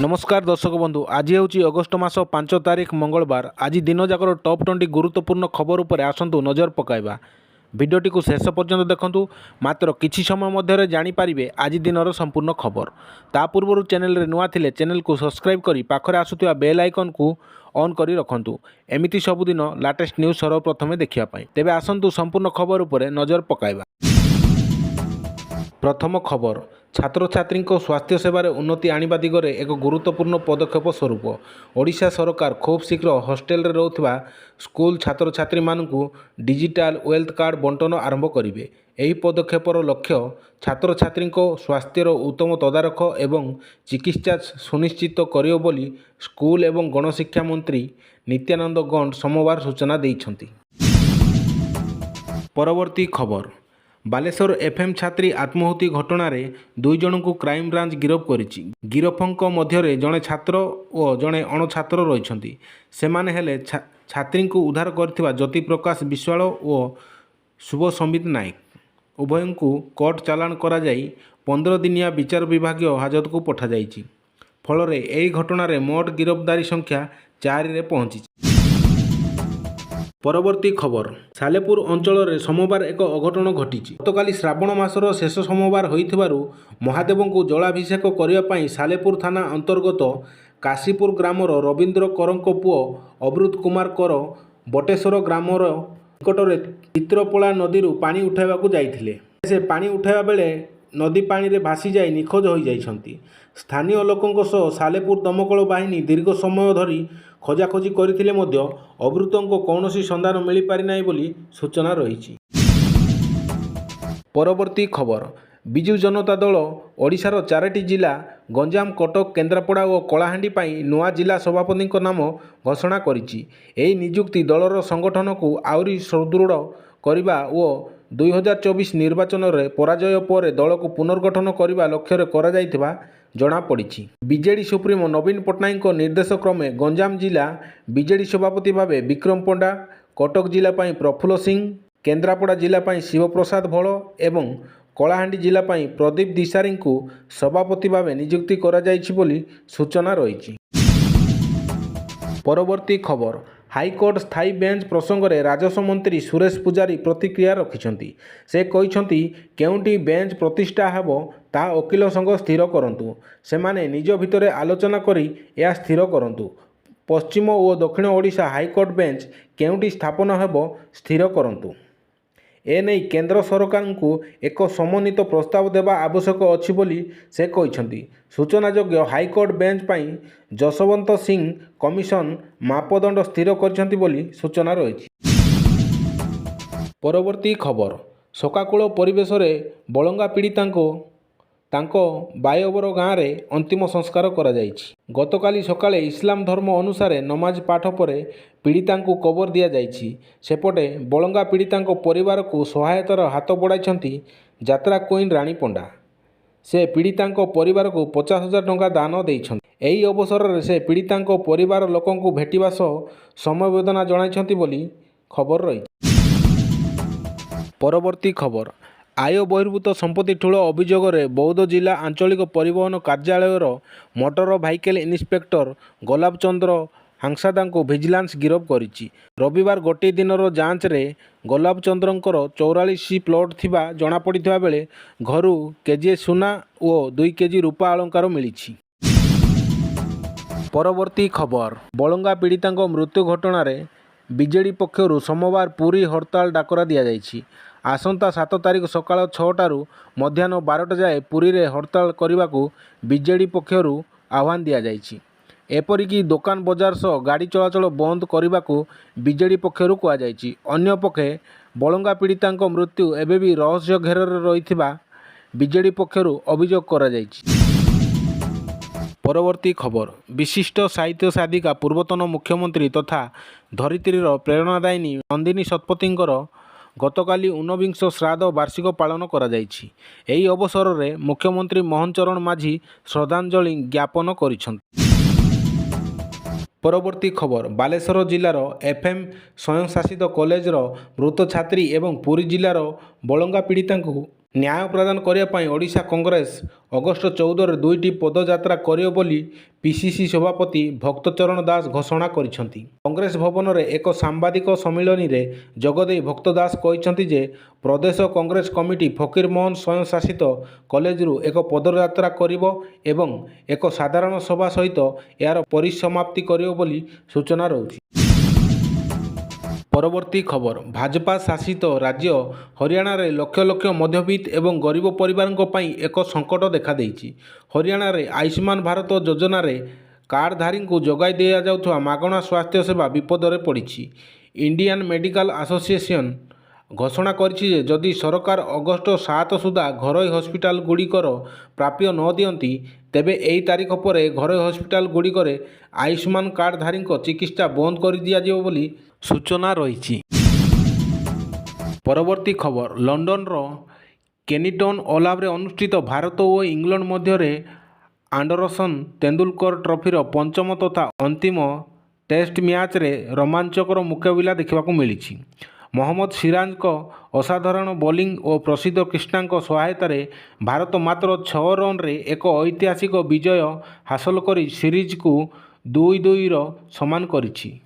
नमस्कार दर्शक बंधु आज हूँ अगस्ट मास 5 तारिख मंगलवार। आज दिन जाकर टॉप 20 गुरुत्वपूर्ण खबर उपर आसतु नजर पकाइबा। भिडियोटी को शेष पर्यंत देखंतु। मात्र किछि समय मध्य जानीपारे आज दिनर संपूर्ण खबर। ता पूर्व चैनल रे नुआ थिले चैनल को सब्सक्राइब करी पाखरे आसुथिबा बेल आइकन को ऑन करी रखंतु। एमिति सबुदिन लेटेस्ट न्यूज सर्वप्रथम देखिया पाई। तेबे आसंतु संपूर्ण खबर उपर नजर पकाइबा। प्रथम खबर, छात्र छात्री स्वास्थ्य सेवार उन्नति आनिबा दिगरे एक गुरुत्वपूर्ण पदक्षेप स्वरूप ओडिशा सरकार खूब शीघ्र हॉस्टेल रे रहउथिबा स्कूल छात्र छात्री मानकु डिजिटल वेल्थ कार्ड बंटन आरंभ करिवे। एही पदक्षेपर लक्ष्य छात्र छात्री स्वास्थ्यर उत्तम तदारख एवं चिकित्सा सुनिश्चित करियो बोली स्कूल एवं गणशिक्षा मंत्री नित्यानंद गौंड सोमवार सूचना दैछंती। परवर्ती खबर, बालेश्वर एफएम छात्री आत्महत्या घटना रे 2 जन को क्राइम ब्रांच गिरफ करिछि। गिरफंक मध्य जड़े छात्र और जड़े अणछात्र रहिछंती। सेमाने हेले छात्री को उद्धार करथिबा ज्योति प्रकाश विश्वाल और शुभ संबित नायक। उभय को कोर्ट चालाण करा जाई 15 दिनिया विचार विभाग हाजत को पठा जाइछि। फल रे एही घटना रे मोट गिरफ्तारी संख्या 4 रे पहुंची। परवर्ती खबर, सालेपुर अंचल रे सोमवार एक अघटन घटी। गतकाली श्रावण मासर शेष सोमवार होइथिबारु महादेव को जलाभिषेक करिया पई सालेपुर थाना अंतर्गत काशीपुर ग्रामर रवींद्र करंक पुओ अवृत कुमार कर बटेश्वर ग्रामर निकटरे चित्रपला नदी पानी उठाइबाकू जाइथिले। से पानी उठाइबा बेले नदी पानी रे भासी जाई निखोज हो जाइछंती। स्थानीय लोकंक सह सालेपुर दमकल बाहिनी दीर्घ समय धरी खोजाखोजी करथिले मध्य अवृतंको कौनसी संधान मिली पारि नाही बोली सूचना रहिछि। परवर्ती खबर, बिजु जनता दल ओडिशार 4टी जिला गंजाम, कटक, केन्द्रापड़ा और कलाहांडी पाई नुआ जिला सभापति नाम घोषणा करिछि। एही नियुक्ति दलर संगठन को आउरी सुदृढ़ करिबा और 2024 निर्वाचन रे पराजय पर दल को पुनर्गठन करने लक्ष्य करा जाइथिबा जना पड़िछि। बीजेडी सुप्रीमो नवीन पट्टनायक निर्देश क्रमे गंजाम जिला बीजेडी सभापति भावे विक्रम पंडा, कटक जिला पाई प्रफुल्ल सिंह, केन्द्रापड़ा जिला पाई शिवप्रसाद भोल एवं कलाहांडी जिला पाई प्रदीप दिशारी को सभापति भावे नियुक्ति करा जाइछि बोली सूचना रहिछि। परवर्ती खबर, हाईकोर्ट स्थायी बेंच प्रसंग में राजस्व मंत्री सुरेश पुजारी प्रतिक्रिया रखिछंती। से कहिछंती केउंटी बेंच प्रतिष्ठा हेबो ता वकील संघ स्थिर करंतु। सेमाने निज भितरे आलोचना करी या स्थिर करंतु। पश्चिम और दक्षिण ओडिशा हाईकोर्ट बेंच केउंटी स्थापन हेबो स्थिर करंतु। एने केंद्र सरकार को एक समन्वित प्रस्ताव देवा आवश्यक अछि बोली से कहिछंती। सूचनायोग्य हाईकोर्ट बेंच पाई जसवंत सिंह कमिशन मापदंड स्थिर करछंती बोली सूचना रहिछि। परवर्ती खबर, शोकाकुल परिवेश रे बलंगा पीड़िता तांको बायोबर गाँव में अंतिम संस्कार करा जाइछि। गतकाली सकाळे इस्लाम धर्म अनुसार नमाज पाठ पर पीड़िता को कबर दिया जाइछि। सेपटे बलंगा पीड़िता परिवार को सहायतार हाथ बढ़ाइछंती यात्रा क्वीन रानी पंडा। से पीड़िता परिवार को 50,000 टंका दान देइछंती। एही अवसर में से पीड़िता परिवार लोकं को भेटिबा सह समवेदना जणाइछंती बोली खबर रही। परवर्ती खबर, आय बहिर्भूत संपत्ति ठूल अभियोग में बौद्ध जिला आंचलिक परिवहन कार्यालयर मोटर भाइकेल इन्स्पेक्टर गोलाब चंद्र हांसादा को विजिलेंस गिरफ करिछि। रविवार गोटे दिनर जांच रे गोलाब चंद्रंकर 44 प्लॉट थिबा जना पड़िथिबा बेले घरु केजीए सुना और 2 केजी रूपा अलंकार मिलिछि। परवर्ती खबर, बलंगा पीड़िता मृत्यु घटना रे बीजेडी पक्षरु सोमवार पूरी हड़ताल डाकरा दिया जाइछि। आसंता 7 तारिख सकाळ 6टारू मध्याह्न 12टा जाए पुरी रे हड़ताल करने को बीजेडी पक्षरु आह्वान दिया जाइछि। एपरिकी दुकान बजार सह गाड़ी चलाचल बंद करने को बीजेडी पक्षरु कहा जाइछि। अन्य पक्षे बलंगा पीड़िता मृत्यु एबे भी रहस्य घेर रहिथिबा बीजेडी पक्षरु अभियोग करा जाइछि। परवर्ती खबर, विशिष्ट साहित्य साधिका पूर्वतन मुख्यमंत्री तथा धरित्रीर प्रेरणादायिनी नंदिनी शतपथींकर गतकाली 49 श्राद्ध वार्षिक पालन करा जाइछि। एही अवसर में मुख्यमंत्री मोहन चरण माझी श्रद्धांजलि ज्ञापन करिछंती। परवर्ती खबर, बालेश्वर जिलार एफएम स्वयंशासित कॉलेजर मृत छात्री एवं पुरी जिलार बलंगा पीड़िता ନ୍ୟାୟ ପ୍ରଦାନ କରିବା ପାଇଁ ଓଡ଼ିଶା କଂଗ୍ରେସ ଅଗଷ୍ଟ 14ରେ 2ଟି ପଦଯାତ୍ରା କରିବ ବୋଲି ପିସିସି ସଭାପତି ଭକ୍ତଚରଣ ଦାସ ଘୋଷଣା କରିଛନ୍ତି। କଂଗ୍ରେସ ଭବନରେ ଏକ ସାମ୍ବାଦିକ ସମ୍ମିଳନୀରେ ଯୋଗଦେଇ ଭକ୍ତ ଦାସ କହିଛନ୍ତି ଯେ ପ୍ରଦେଶ କଂଗ୍ରେସ କମିଟି ଫକୀରମୋହନ ସ୍ୱୟଂଶାସିତ କଲେଜରୁ ଏକ ପଦଯାତ୍ରା କରିବ ଏବଂ ଏକ ସାଧାରଣ ସଭା ସହିତ ଏହାର ପରିସମାପ୍ତି କରିବ ବୋଲି ସୂଚନା ରହୁଛି। ପରବର୍ତ୍ତୀ ଖବର, ଭାଜପା ଶାସିତ ରାଜ୍ୟ ହରିୟାଣାରେ ଲକ୍ଷ ଲକ୍ଷ ମଧ୍ୟବିତ୍ତ ଏବଂ ଗରିବ ପରିବାରଙ୍କ ପାଇଁ ଏକ ସଙ୍କଟ ଦେଖାଦେଇଛି। ହରିୟାଣାରେ ଆୟୁଷ୍ମାନ ଭାରତ ଯୋଜନାରେ କାର୍ଡଧାରୀଙ୍କୁ ଯୋଗାଇ ଦିଆଯାଉଥିବା ମାଗଣା ସ୍ୱାସ୍ଥ୍ୟ ସେବା ବିପଦରେ ପଡ଼ିଛି। ଇଣ୍ଡିଆନ୍ ମେଡିକାଲ ଆସୋସିଏସନ୍ ଘୋଷଣା କରିଛି ଯେ ଯଦି ସରକାର ଅଗଷ୍ଟ 7 ସୁଦ୍ଧା ଘରୋଇ ହସ୍ପିଟାଲଗୁଡ଼ିକର ପ୍ରାପ୍ୟ ନ ଦିଅନ୍ତି ତେବେ ଏହି ତାରିଖ ପରେ ଘରୋଇ ହସ୍ପିଟାଲଗୁଡ଼ିକରେ ଆୟୁଷ୍ମାନ କାର୍ଡଧାରୀଙ୍କ ଚିକିତ୍ସା ବନ୍ଦ କରିଦିଆଯିବ ବୋଲି ସୂଚନା ରହିଛି। ପରବର୍ତ୍ତୀ ଖବର, ଲଣ୍ଡନର କେନିଟନ୍ ଓଭାଲରେ ଅନୁଷ୍ଠିତ ଭାରତ ଓ ଇଂଲଣ୍ଡ ମଧ୍ୟରେ ଆଣ୍ଡରସନ୍ ତେନ୍ଦୁଲକର ଟ୍ରଫିର ପଞ୍ଚମ ତଥା ଅନ୍ତିମ ଟେଷ୍ଟ ମ୍ୟାଚ୍ରେ ରୋମାଞ୍ଚକର ମୁକାବିଲା ଦେଖିବାକୁ ମିଳିଛି। ମହମ୍ମଦ ସିରାଜଙ୍କ ଅସାଧାରଣ ବୋଲିଂ ଓ ପ୍ରସିଦ୍ଧ କ୍ରିଷ୍ଣାଙ୍କ ସହାୟତାରେ ଭାରତ ମାତ୍ର 6 ରନ୍ରେ ଏକ ଐତିହାସିକ ବିଜୟ ହାସଲ କରି ସିରିଜକୁ 2-2ର ସମାନ କରିଛି।